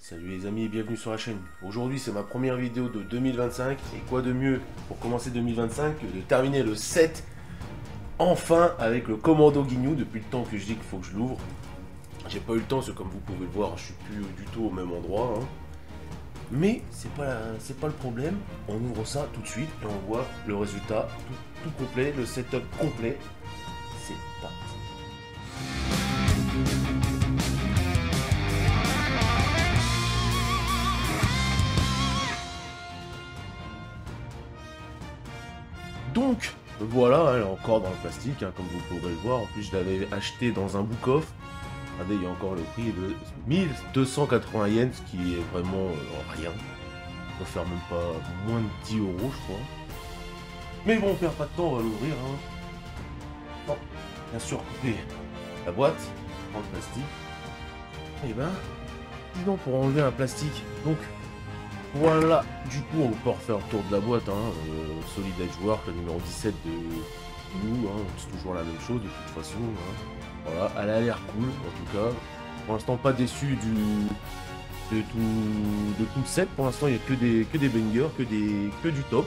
Salut les amis et bienvenue sur la chaîne. Aujourd'hui c'est ma première vidéo de 2025 et quoi de mieux pour commencer 2025 que de terminer le set enfin avec le commando Guignou depuis le temps que je dis qu'il faut que je l'ouvre. J'ai pas eu le temps parce que comme vous pouvez le voir je suis plus du tout au même endroit. Mais c'est pas le problème, on ouvre ça tout de suite et on voit le résultat tout complet, le setup complet. C'est parti. Donc, voilà, elle est encore dans le plastique, comme vous pourrez le voir. En plus, je l'avais acheté dans un book-off. Regardez, il y a encore le prix de 1280 yens, ce qui est vraiment rien. On va faire même pas moins de 10 euros, je crois. Mais bon, on perd pas de temps, on va l'ouvrir. Bon, bien sûr, couper la boîte, prendre le plastique. Et ben, sinon, pour enlever un plastique, donc voilà, du coup on peut refaire le tour de la boîte, Solid Edge Work, le numéro 17 de nous, c'est toujours la même chose de toute façon. Voilà, elle a l'air cool en tout cas. Pour l'instant pas déçu de tout le set, pour l'instant il n'y a que des bangers, que du top.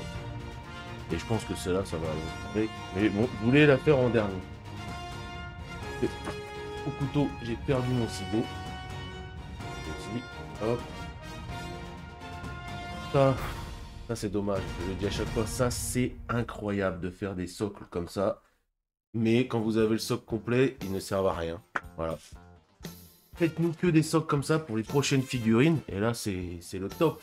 Et je pense que celle-là ça va aller. Mais bon, je voulais la faire en dernier. Et au couteau, j'ai perdu mon ciseau. Hop. Ça c'est dommage, je le dis à chaque fois, ça c'est incroyable de faire des socles comme ça. Mais quand vous avez le socle complet, ils ne servent à rien. Voilà. Faites-nous que des socles comme ça pour les prochaines figurines. Et là c'est le top.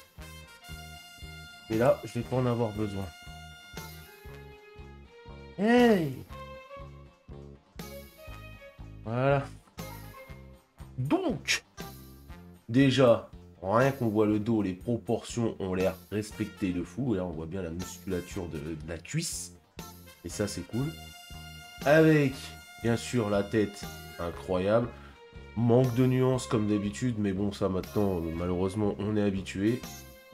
Mais là, je vais pas en avoir besoin. Hey! Voilà. Donc, déjà, rien qu'on voit le dos, les proportions ont l'air respectées de fou. Et là, on voit bien la musculature de la cuisse. Et ça, c'est cool. Avec, bien sûr, la tête incroyable. Manque de nuances comme d'habitude. Mais bon, ça, maintenant, malheureusement, on est habitué.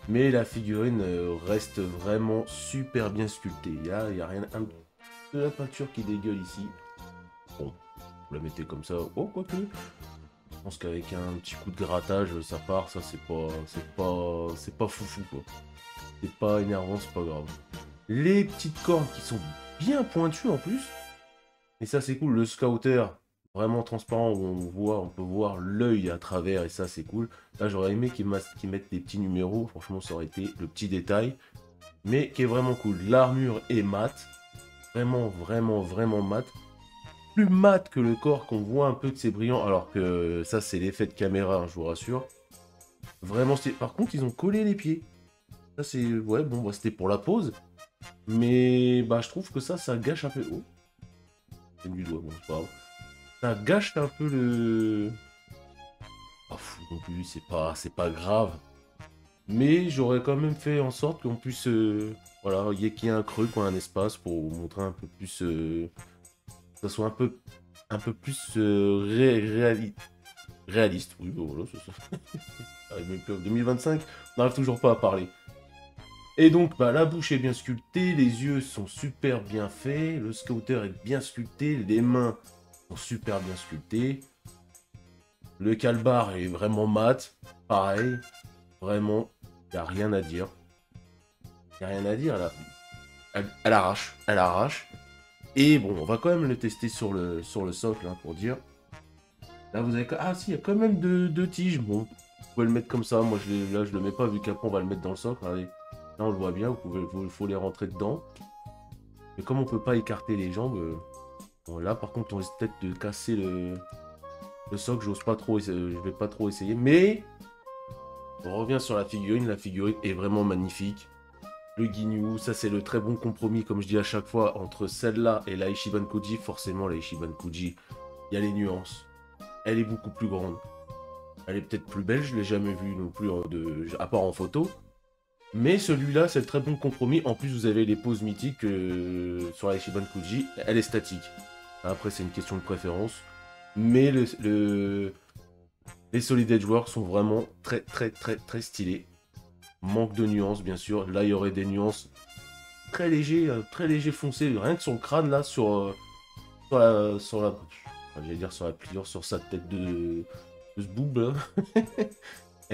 Mais la figurine reste vraiment super bien sculptée. Il y a rien... de la peinture qui dégueule ici. Bon, vous la mettez comme ça. Oh, quoi que... Je pense qu'avec un petit coup de grattage, ça part, ça c'est pas foufou quoi. C'est pas énervant, c'est pas grave. Les petites cornes qui sont bien pointues en plus. Et ça c'est cool, le scouter, vraiment transparent, où on peut voir l'œil à travers et ça c'est cool. Là j'aurais aimé qu'ils mettent des petits numéros, franchement ça aurait été le petit détail. Mais qui est vraiment cool. L'armure est mate. Vraiment mate. Plus mat que le corps, qu'on voit un peu que c'est brillant, alors que ça c'est l'effet de caméra, je vous rassure. Vraiment stylé. Par contre, ils ont collé les pieds. Ça c'est... Ouais, bon, bah, c'était pour la pause. Mais bah je trouve que ça gâche un peu... Oh, c'est du doigt, bon, c'est pas grave. Ça gâche un peu le... Pas fou non plus, c'est pas grave. Mais j'aurais quand même fait en sorte qu'on puisse... voilà, qu'il y ait un creux, quoi, un espace pour montrer un peu plus... ça soit un peu plus réaliste. Oui, bon, voilà, c'est ça. Même plus en 2025, on n'arrive toujours pas à parler. Et donc, bah, la bouche est bien sculptée, les yeux sont super bien faits, le scouter est bien sculpté, les mains sont super bien sculptées. Le calbar est vraiment mat, pareil, vraiment, il n'y a rien à dire. Il n'y a rien à dire, là. Elle arrache. Et bon, on va quand même le tester sur le socle, pour dire. Là, vous avez... Ah si, il y a quand même deux tiges. Bon, vous pouvez le mettre comme ça. Moi, là, je le mets pas, vu qu'après, on va le mettre dans le socle. Allez. Là, on le voit bien, faut les rentrer dedans. Mais comme on peut pas écarter les jambes... Bon, là, par contre, on risque peut-être de casser le socle. J'ose pas trop, je vais pas trop essayer. Mais, on revient sur la figurine. La figurine est vraiment magnifique. Le Ginyu, ça c'est le très bon compromis, comme je dis à chaque fois, entre celle-là et la Ichiban Koji. Forcément, la Ichiban Koji, il y a les nuances. Elle est beaucoup plus grande. Elle est peut-être plus belle, je ne l'ai jamais vue non plus, à part en photo. Mais celui-là, c'est le très bon compromis. En plus, vous avez les poses mythiques sur la Ichiban Koji. Elle est statique. Après, c'est une question de préférence. Mais les Solid Edge Work sont vraiment très stylés. Manque de nuances, bien sûr. Là, il y aurait des nuances très légers foncées. Rien que son crâne, là, sur la j'allais dire sur la pliure, sur sa tête de ce boob, là.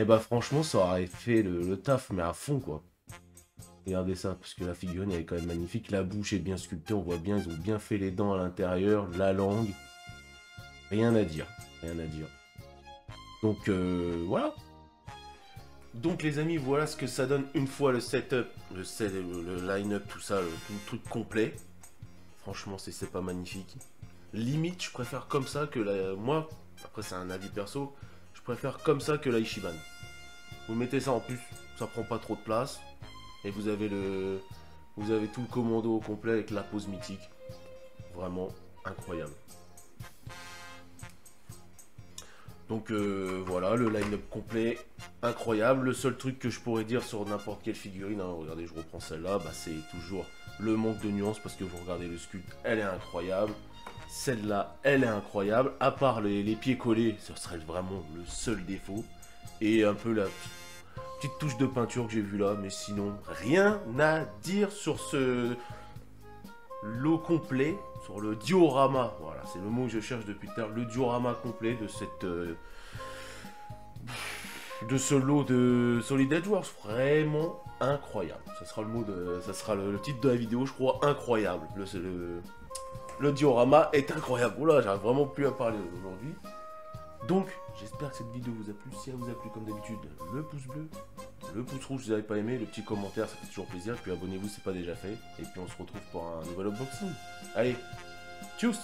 Et bah franchement, ça aurait fait le taf, mais à fond, quoi. Regardez ça, parce que la figurine, elle est quand même magnifique. La bouche est bien sculptée, on voit bien, ils ont bien fait les dents à l'intérieur, la langue. Rien à dire, rien à dire. Donc, voilà. Donc les amis, voilà ce que ça donne une fois le setup, le line-up, tout ça, tout le truc complet. Franchement, c'est pas magnifique. Limite, je préfère comme ça que la... Moi, après c'est un avis perso, je préfère comme ça que la Ichiban. Vous mettez ça en plus, ça prend pas trop de place. Et vous avez vous avez tout le commando au complet avec la pose mythique. Vraiment incroyable. Donc voilà, le line-up complet, incroyable. Le seul truc que je pourrais dire sur n'importe quelle figurine, hein, regardez, je reprends celle-là, bah, c'est toujours le manque de nuances parce que vous regardez le sculpt, elle est incroyable. Celle-là, elle est incroyable. À part les pieds collés, ce serait vraiment le seul défaut. Et un peu la petite touche de peinture que j'ai vue là, mais sinon, rien à dire sur ce lot complet, sur le diorama. Voilà, c'est le mot que je cherche depuis tout à l'heure. Le diorama complet de cette... de ce lot de Solid Edge Wars, vraiment incroyable. Ça sera le mot de, ça sera le titre de la vidéo, je crois, incroyable. Le diorama est incroyable. Oula, j'arrive vraiment plus à parler aujourd'hui. Donc, j'espère que cette vidéo vous a plu. Si elle vous a plu, comme d'habitude, le pouce bleu, le pouce rouge si vous n'avez pas aimé, le petit commentaire, ça fait toujours plaisir. Puis abonnez-vous si c'est pas déjà fait. Et puis on se retrouve pour un nouvel unboxing. Allez, tchuss!